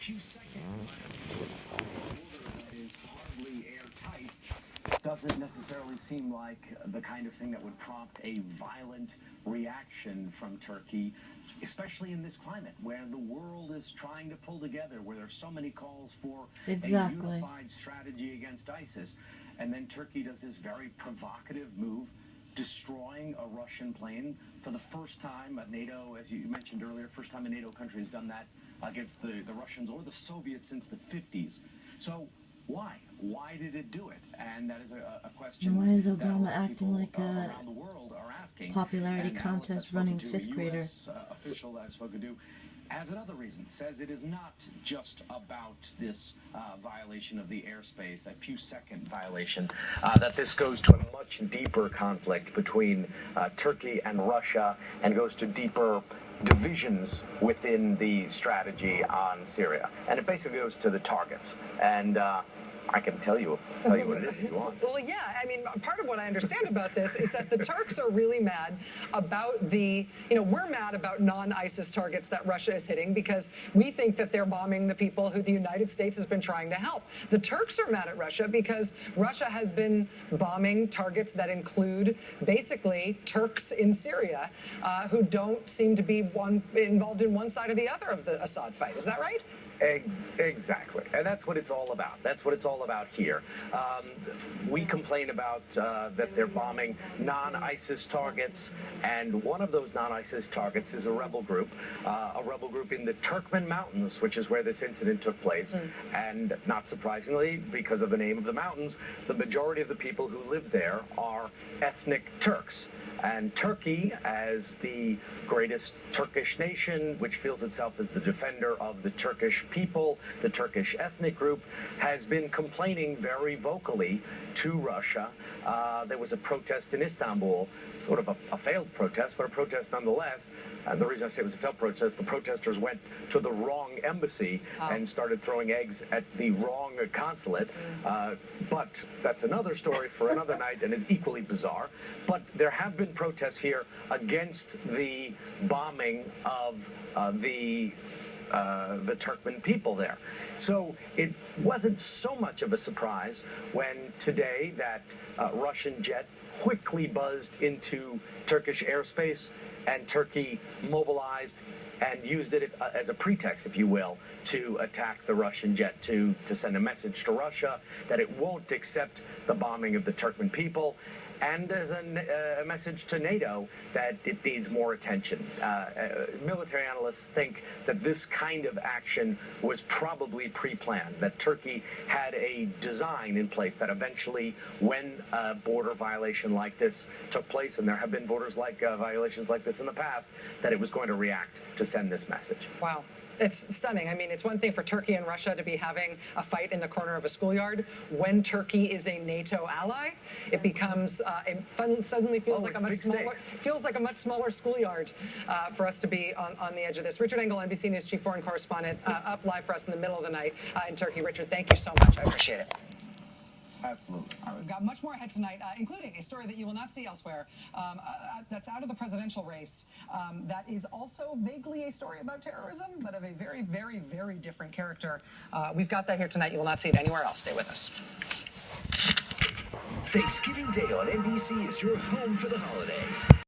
few seconds. That is hardly airtight. Doesn't necessarily seem like the kind of thing that would prompt a violent reaction from Turkey, especially in this climate where the world is trying to pull together, where there's so many calls for a unified strategy against ISIS. And then Turkey does this very provocative move, destroying a Russian plane for the first time. NATO, as you mentioned earlier, first time a NATO country has done that against the Russians or the Soviets since the 50s. So why? Why did it do it? And that is a question. And why is Obama acting like a around the world are asking. popularity contest running fifth grader? Official that I've spoken to has another reason. Says it is not just about this violation of the airspace, a few-second violation. That this goes to a much deeper conflict between Turkey and Russia, and goes to deeper divisions within the strategy on Syria. And it basically goes to the targets. And I can tell you what it is if you want. Well, yeah, I mean, part of what I understand about this is that the Turks are really mad about we're mad about non-ISIS targets that Russia is hitting because we think that they're bombing the people who the United States has been trying to help. The Turks are mad at Russia because Russia has been bombing targets that include basically Turks in Syria who don't seem to be involved in one side or the other of the Assad fight. Is that right? Exactly, and that's what it's all about. That's what it's all about here. We complain about that they're bombing non-ISIS targets, and one of those non-ISIS targets is a rebel group in the Turkmen Mountains, which is where this incident took place. And not surprisingly, because of the name of the mountains, the majority of the people who live there are ethnic Turks. And Turkey, as the greatest Turkish nation, which feels itself as the defender of the Turkish people, the Turkish ethnic group, has been complaining very vocally to Russia. There was a protest in Istanbul, sort of a failed protest, but a protest nonetheless. The reason I say it was a failed protest, the protesters went to the wrong embassy and started throwing eggs at the wrong consulate. But that's another story for another night and is equally bizarre. But there have been protests here against the bombing of the Turkmen people there. So it wasn't so much of a surprise when today that Russian jet quickly buzzed into Turkish airspace, and Turkey mobilized and used it as a pretext, if you will, to attack the Russian jet, to send a message to Russia that it won't accept the bombing of the Turkmen people, and as a message to NATO that it needs more attention. Military analysts think that this kind of action was probably pre-planned, that Turkey had a design in place that eventually, when a border violation like this took place, and there have been violations like this in the past, that it was going to react to send this message. Wow. It's stunning. I mean, it's one thing for Turkey and Russia to be having a fight in the corner of a schoolyard. When Turkey is a NATO ally, it becomes suddenly feels like a much smaller schoolyard for us to be on the edge of this. Richard Engel, NBC News chief foreign correspondent, up live for us in the middle of the night in Turkey. Richard, thank you so much. I appreciate it. Absolutely. All right, we've got much more ahead tonight, including a story that you will not see elsewhere that's out of the presidential race. That is also vaguely a story about terrorism, but of a very, very, very different character. We've got that here tonight. You will not see it anywhere else. Stay with us. Thanksgiving Day on NBC is your home for the holiday.